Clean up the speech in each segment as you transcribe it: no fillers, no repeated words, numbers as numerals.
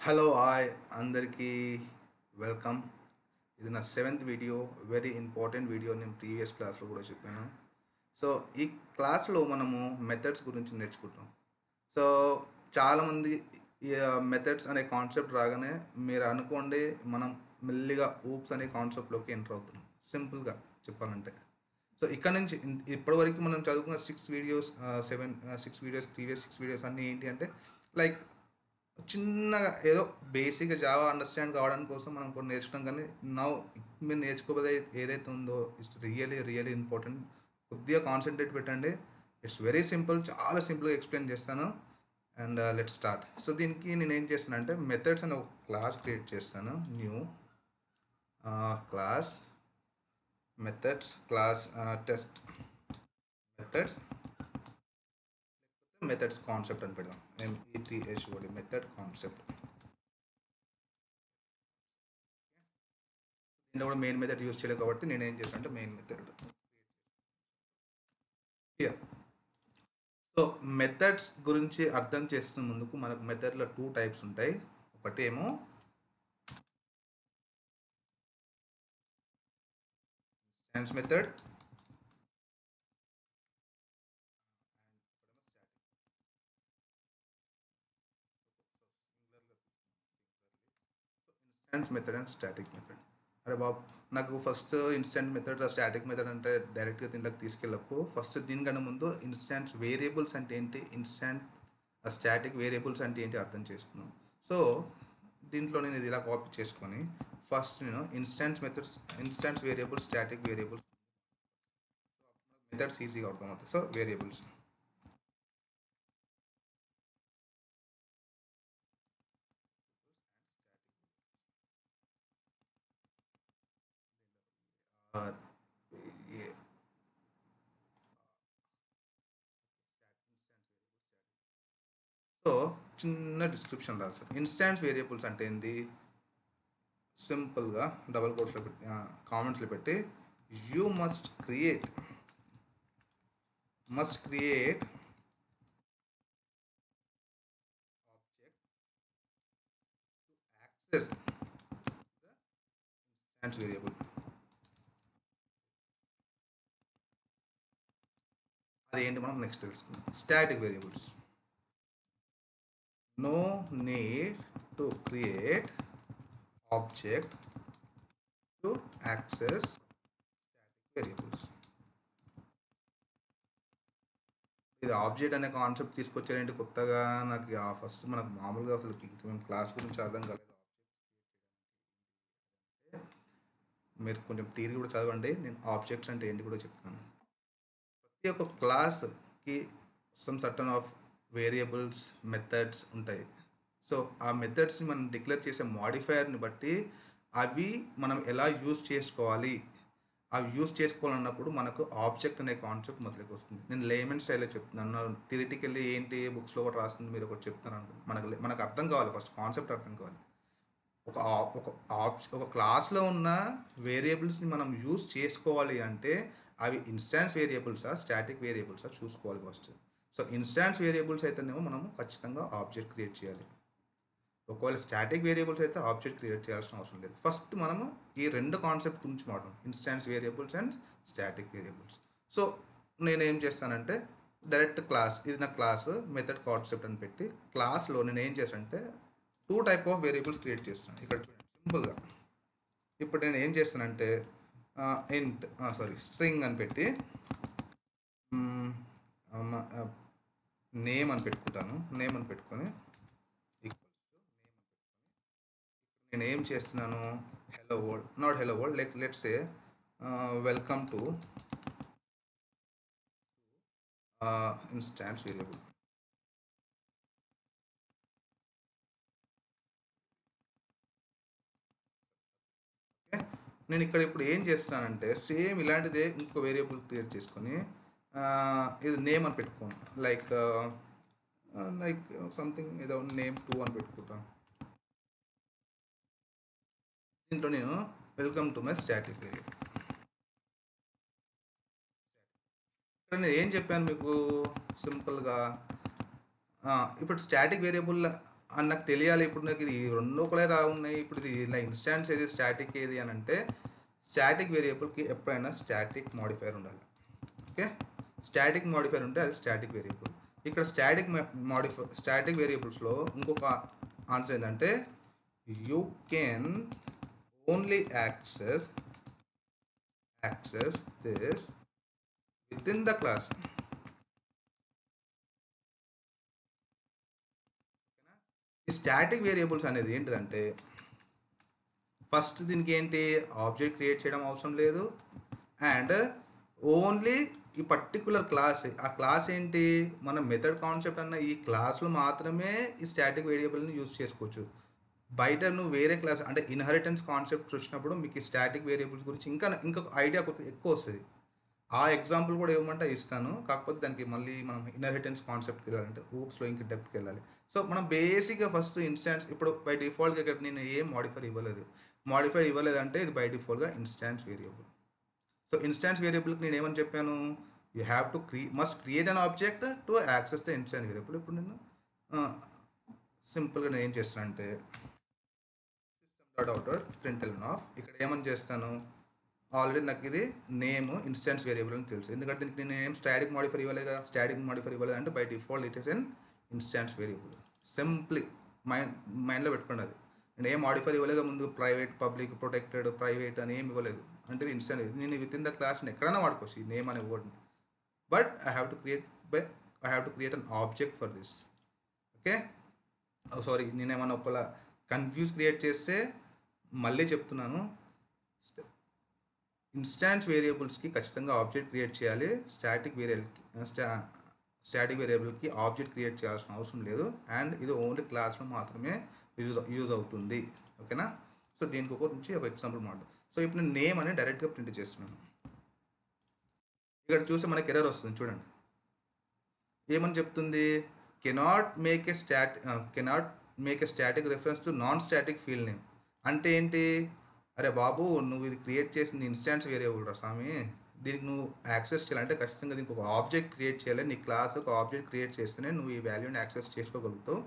Hello hi అందరికీ welcome. ఇది నా seventh video. Very important video. నేను ప్రీవియస్ క్లాస్లో కూడా చెప్పాను. సో ఈ క్లాస్లో మనము మెథడ్స్ గురించి నేర్చుకుంటాం. సో చాలామంది ఈ మెథడ్స్ అనే కాన్సెప్ట్ రాగానే మీరు అనుకోండి మనం మెల్లిగా ఊప్స్ అనే కాన్సెప్ట్లోకి ఎంటర్ అవుతున్నాం. సింపుల్గా చెప్పాలంటే సో ఇక్కడ నుంచి ఇప్పటివరకు మనం చదువుకున్న సిక్స్ వీడియోస్ ప్రీవియస్ 6 వీడియోస్ అన్నీ ఏంటి అంటే లైక్ చిన్నగా ఏదో బేసిక్గా జావా అండర్స్టాండ్ కావడానికి కోసం మనం కొన్ని నేర్చుకున్నాం. కానీ మీరు నేర్చుకోబోదే ఏదైతే ఉందో ఇట్స్ రియలీ రియలీ ఇంపార్టెంట్. కొద్దిగా కాన్సన్ట్రేట్ పెట్టండి. It's very simple. చాలా సింపుల్గా ఎక్స్ప్లెయిన్ చేస్తాను. And let start. సో దీనికి నేను ఏం చేస్తాను అంటే మెథడ్స్ అని ఒక క్లాస్ క్రియేట్ చేస్తాను. New class methods class test methods methods concept అని పెడదాం. METHOD method concept. దీంట్లో కూడా మెయిన్ మెథడ్ యూజ్ చేయలేదు కాబట్టి నేను ఏం చేస్తాను అంటే main method here. So methods గురించి అర్థం చేస్తున్న ముందుకు మనకు మెథడ్లో 2 టైప్స్ ఉంటాయి. ఒకటేమో instance method, instance method and static method. అరే బాబు, నాకు first instant method static method అంటే డైరెక్ట్గా దీంట్లోకి తీసుకెళ్ళకు. ఫస్ట్ దీనికన్నా ముందు ఇన్స్టాన్స్ వేరియబుల్స్ అంటే ఏంటి, స్టాటిక్ వేరియబుల్స్ అంటే ఏంటి అర్థం చేసుకున్నాం. సో దీంట్లో నేను ఇది ఇలా కాపీ చేసుకొని ఫస్ట్ నేను instance variables, static variables methods ఈజీగా అర్థమవుతాయి. సో వేరియబుల్స్ సో చిన్న డిస్క్రిప్షన్ రాస్తాను. ఇన్స్టాన్స్ వేరియబుల్స్ అంటే ఏంది, సింపుల్గా డబల్ కోట్స్లో పెట్టి కామెంట్స్లో పెట్టి you must create object to access the instance variable. అదేంటి మనం నెక్స్ట్ తెలుసుకుందాం. Static variables, no need to create object to access static variables. ఇది ఆబ్జెక్ట్ అనే కాన్సెప్ట్ తీసుకొచ్చారంటే కొత్తగా. నాకు ఫస్ట్ మనకు మామూలుగా అసలు మేము క్లాస్ గురించి అర్థం కాలేదు. మీరు కొంచెం థియరీ కూడా చదవండి. నేను ఆబ్జెక్ట్స్ అంటే ఏంటి కూడా చెప్తాను. ప్రతి ఒక్క క్లాస్కి సర్టన్ ఆఫ్ వేరియబుల్స్, మెథడ్స్ ఉంటాయి. సో ఆ మెథడ్స్ని మనం డిక్లేర్ చేసే మాడిఫైయర్ని బట్టి అవి మనం ఎలా యూజ్ చేసుకోవాలి, అవి యూజ్ చేసుకోవాలన్నప్పుడు మనకు ఆబ్జెక్ట్ అనే కాన్సెప్ట్ మొదలుకి వస్తుంది. నేను లేమన్ స్టైల్లో చెప్తున్నాను. థియరిటికల్లీ ఏంటి బుక్స్లో కూడా రాస్తుంది, మీరు ఒకటి చెప్తాను అనుకో. మనకు అర్థం కావాలి, ఫస్ట్ కాన్సెప్ట్ అర్థం కావాలి. ఒక ఒక క్లాస్లో ఉన్న వేరియబుల్స్ని మనం యూజ్ చేసుకోవాలి అంటే అవి ఇన్స్టాన్స్ వేరియబుల్సా, స్టాటిక్ వేరియబుల్సా చూసుకోవాలి ఫస్ట్. సో ఇన్స్టాన్స్ వేరియబుల్స్ అయితేనేమో మనము ఖచ్చితంగా ఆబ్జెక్ట్ క్రియేట్ చేయాలి. ఒకవేళ స్టాటిక్ వేరియబుల్స్ అయితే ఆబ్జెక్ట్ క్రియేట్ చేయాల్సిన అవసరం లేదు. ఫస్ట్ మనము ఈ రెండు కాన్సెప్ట్ గురించి మాట్లాడడం, instance variables and static variables. So నేనేం చేస్తానంటే డైరెక్ట్ క్లాస్, ఇది నా క్లాస్ మెథడ్ కాన్సెప్ట్ అని పెట్టి క్లాస్లో నేను ఏం చేస్తానంటే 2 టైప్ ఆఫ్ వేరియబుల్స్ క్రియేట్ చేస్తాను. ఇక్కడ చూడండి సింపుల్గా. ఇప్పుడు నేను ఏం చేస్తానంటే స్ట్రింగ్ అని పెట్టి నేమ్ అని పెట్టుకుంటాను. నేమ్ అని పెట్టుకొని నేను ఏం చేస్తున్నాను, hello world, not hello world, let's say welcome to instance variable. Okay, నేను ఇక్కడ ఇప్పుడు ఏం చేస్తున్నానంటే సేమ్ ఇలాంటిదే ఇంకో వేరియబుల్ క్రియేట్ చేసుకొని ఇది నేమ్ అని పెట్టుకోను. లైక్ సంథింగ్ ఏదో నేమ్ 2 అని పెట్టుకుంటాను. దీంట్లో నేను welcome to my static variable. ఇక్కడ నేను ఏం చెప్పాను మీకు సింపుల్గా, ఇప్పుడు స్టాటిక్ వేరియబుల్ అని నాకు తెలియాలి. ఇప్పుడు నాకు ఇది రెండు ఒకలే ఉన్నాయి. ఇప్పుడు ఇది ఇలా ఇన్స్టాన్స్ ఏది స్టాటిక్ ఏది అని అంటే స్టాటిక్ వేరియబుల్కి ఎప్పుడైనా స్టాటిక్ మాడిఫైర్ ఉండాలి. ఓకే, స్టాటిక్ మాడిఫైర్ ఉంటే అది స్టాటిక్ వేరియబుల్. ఇక్కడ స్టాటిక్ వేరియబుల్స్లో ఇంకొక ఆన్సర్ ఏంటంటే you can only access this with in the class. ఈ స్టాటిక్ వేరియబుల్స్ అనేది ఏంటిదంటే ఫస్ట్ దీనికి ఏంటి ఆబ్జెక్ట్ క్రియేట్ చేయడం అవసరం లేదు. అండ్ ఓన్లీ ఈ పర్టికులర్ క్లాస్, ఆ క్లాస్ ఏంటి మన మెథడ్ కాన్సెప్ట్ అన్న ఈ క్లాస్లో మాత్రమే ఈ స్టాటిక్ వేరియబుల్ని యూజ్ చేసుకోవచ్చు. బయట నువ్వు వేరే క్లాస్ అంటే ఇన్హెరిటెన్స్ కాన్సెప్ట్ చూసినప్పుడు మీకు ఈ స్టాటిక్ వేరియబుల్స్ గురించి ఇంకొక ఐడియా ఎక్కువ వస్తుంది. ఆ ఎగ్జాంపుల్ కూడా ఏమంటే ఇస్తాను, కాకపోతే దానికి మళ్ళీ మనం ఇన్హెరిటెన్స్ కాన్సెప్ట్కి వెళ్ళాలంటే ఊప్స్లో ఇంక డెప్త్కి వెళ్ళాలి. సో మనం బేసిక్గా ఫస్ట్ ఇన్స్టాన్స్ ఇప్పుడు బై డిఫాల్ట్గా ఇక్కడ నేను ఏం మాడిఫైర్ ఇవ్వలేదంటే ఇది బై డిఫాల్ట్గా ఇన్స్టాన్స్ వేరియబుల్. సో ఇన్స్టాన్స్ వేరియబుల్కి నేను ఏమని చెప్పాను, you have to must create an object to access the instance variable. ఇప్పుడు నేను సింపుల్గా నేను ఏం చేస్తాను అంటే println ఆఫ్ ఇక్కడ ఏమని చేస్తాను, ఆల్రెడీ నాకు ఇది నేమ్ ఇన్స్టాన్స్ వేరియబుల్ అని తెలుసు, ఎందుకంటే దీనికి నేను ఏం స్టాటిక్ మాడిఫైర్ ఇవ్వలేదు అంటే by default it is an instance variable. Simply మైండ్లో పెట్టుకోండి. అది నేను ఏం మాడిఫైర్ ఇవ్వలేదు, ముందు ప్రైవేట్, పబ్లిక్, ప్రొటెక్టెడ్, ప్రైవేట్ అని ఏమి ఇవ్వలేదు. అంటే ఇది ఇన్స్టాన్స్, నేను విత్ ఇన్ ద క్లాస్ని ఎక్కడైనా వాడుకోవచ్చు ఈ నేమ్ అనే వర్డ్ని. But I have to create an object for this. Okay, sorry నేనేమన్నా ఒకవేళ కన్ఫ్యూజ్ క్రియేట్ చేస్తే మళ్ళీ చెప్తున్నాను, ఇన్స్టాన్స్ వేరియబుల్స్కి ఖచ్చితంగా ఆబ్జెక్ట్ క్రియేట్ చేయాలి. స్టాటిక్ వేరియబుల్కి ఆబ్జెక్ట్ క్రియేట్ చేయాల్సిన అవసరం లేదు. అండ్ ఇది ఓన్లీ క్లాస్లో మాత్రమే యూజ్ అవుతుంది. ఓకేనా, సో దీనికి ఒక ఎగ్జాంపుల్ మాట. సో ఇప్పుడు నేను నేమ్ అని డైరెక్ట్గా ప్రింట్ చేస్తున్నాను. ఇక్కడ చూస్తే మనకి ఎర్రర్ వస్తుంది చూడండి, ఏమని చెప్తుంది, cannot make a static reference to non static field name. అంటే ఏంటి, అరే బాబు నువ్వు ఇది క్రియేట్ చేసింది ఇన్స్టాన్స్ వేరియబుల్ రా స్వామి, దీనికి నువ్వు యాక్సెస్ చేయాలంటే ఖచ్చితంగా దీనికి ఒక ఆబ్జెక్ట్ క్రియేట్ చేయాలి. నీ క్లాస్ ఒక ఆబ్జెక్ట్ క్రియేట్ చేస్తేనే నువ్వు ఈ వాల్యూని యాక్సెస్ చేసుకోగలుగుతావు,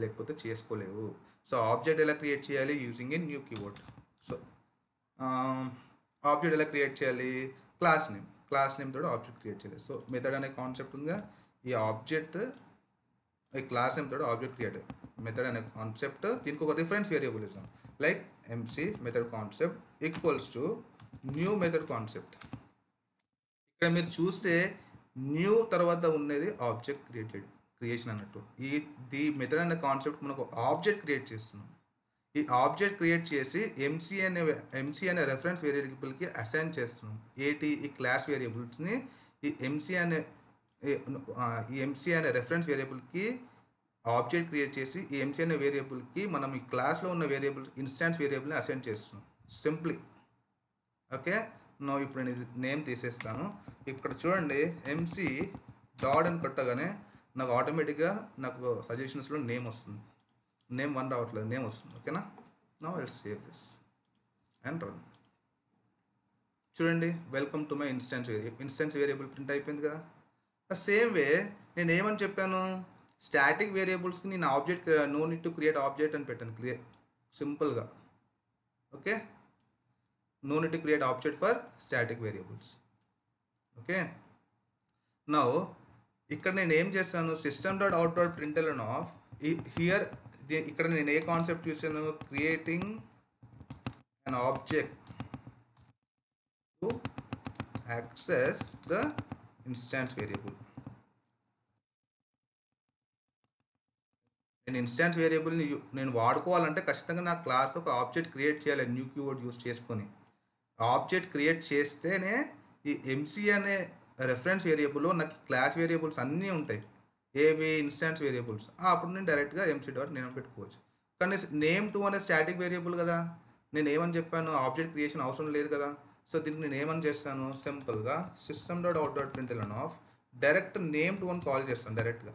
లేకపోతే చేసుకోలేవు. సో ఆబ్జెక్ట్ ఎలా క్రియేట్ చేయాలి, using a new keyword. So object ఎలా క్రియేట్ చేయాలి, క్లాస్ నేమ్ తోటి ఆబ్జెక్ట్ క్రియేట్ చేయాలి. సో మెథడ్ అనే కాన్సెప్ట్ ఉందిగా, ఈ క్లాస్ నేమ్ తోటి ఆబ్జెక్ట్ క్రియేట్ మెథడ్ అనే కాన్సెప్ట్, దీనికి ఒక రిఫరెన్స్ వేరియబుల్ ఇస్తాం like MC method concept equals to new method concept. ఇక్కడ మీరు చూస్తే న్యూ తర్వాత ఉన్నది ఆబ్జెక్ట్ క్రియేషన్ అన్నట్టు. ఈ మెథడ్ అనే కాన్సెప్ట్ మనకు ఆబ్జెక్ట్ క్రియేట్ చేస్తున్నాం. ఈ ఆబ్జెక్ట్ క్రియేట్ చేసి MC అనే రెఫరెన్స్ వేరియబుల్కి అసైన్ చేస్తున్నాం. ఈ క్లాస్ వేరియబుల్స్ని ఈ MC అనే రెఫరెన్స్ వేరియబుల్కి ఆబ్జెక్ట్ క్రియేట్ చేసి ఈ MC అనే వేరియబుల్కి మనం ఈ క్లాస్లో ఉన్న వేరియబుల్ ఇన్స్టాన్స్ వేరియబుల్ని అసైన్ చేస్తున్నాం సింప్లీ. ఓకే, ఇప్పుడు నేను ఇది నేమ్ తీసేస్తాను. ఇక్కడ చూడండి MC డాట్ అని కొట్టగానే నాకు ఆటోమేటిక్గా నాకు సజెషన్స్లో నేమ్ వస్తుంది. నేమ్ 1 రావట్లేదు, నేమ్ వస్తుంది. ఓకేనా, now let's save this and run. చూడండి, welcome to my instance variable print అయిపోయింది కదా. సేమ్ వే నేను ఏమని చెప్పాను, స్టాటిక్ వేరియబుల్స్కి నేను object no need to create object అని పెట్టాను సింపుల్గా. Okay, no need to create object for static variables. Okay, now ఇక్కడ నేను ఏం చేస్తాను, system.out.println ఆఫ్ హియర్ ఇక్కడ నేను ఏ కాన్సెప్ట్ చూసాను, creating an object to access the instance variable. నేను ఇన్స్టాన్స్ వేరియబుల్ని నేను వాడుకోవాలంటే ఖచ్చితంగా నా క్లాస్ ఒక ఆబ్జెక్ట్ క్రియేట్ చేయాలి న్యూ కీవర్డ్ యూస్ చేసుకొని. ఆబ్జెక్ట్ క్రియేట్ చేస్తేనే ఈ MC అనే రెఫరెన్స్ వేరియబుల్లో నాకు క్లాస్ వేరియబుల్స్ అన్నీ ఉంటాయి. ఏవి, ఇన్స్టాన్స్ వేరియబుల్స్. అప్పుడు నేను డైరెక్ట్గా MC డాట్ నేను పెట్టుకోవచ్చు. కానీ నేమ్2 అనే స్టాటిక్ వేరియబుల్ కదా, నేను ఏమని చెప్పాను, ఆబ్జెక్ట్ క్రియేషన్ అవసరం లేదు కదా. సో దీనికి నేను ఏమని చేస్తాను, సింపుల్గా system.out.println ఆఫ్ డైరెక్ట్ నేమ్2 అని కాల్ చేస్తాను డైరెక్ట్గా.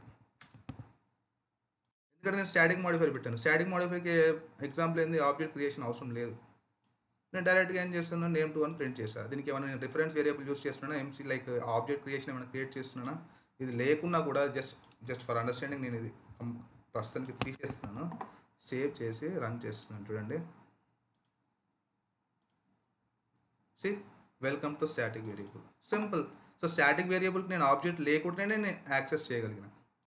ఎందుకంటే నేను స్టాటిక్ మాడిఫైర్ పెట్టాను. స్టాటిక్ మాడిఫైర్కి ఎగ్జాంపుల్ ఏంది, ఆబ్జెక్ట్ క్రియేషన్ అవసరం లేదు. నేను డైరెక్ట్గా ఏం చేస్తున్నాను, నేమ్2 అని ప్రింట్ చేస్తాను. దీనికి ఏమైనా నేను రిఫరెన్స్ వేరియబుల్ యూస్ చేస్తున్నానా, MC లైక్ ఆబ్జెక్ట్ క్రియేషన్ ఏమైనా క్రియేట్ చేస్తున్నానా, ఇది లేకున్నా కూడా జస్ట్ ఫర్ అండర్స్టాండింగ్ నేను ఇది ప్రస్తుతానికి తీసేస్తున్నాను, సేవ్ చేసి రన్ చేస్తున్నాను. చూడండి, see welcome to static variable, simple. So static వేరియబుల్కి నేను ఆబ్జెక్ట్ లేకుండానే నేను యాక్సెస్ చేయగలిగిన.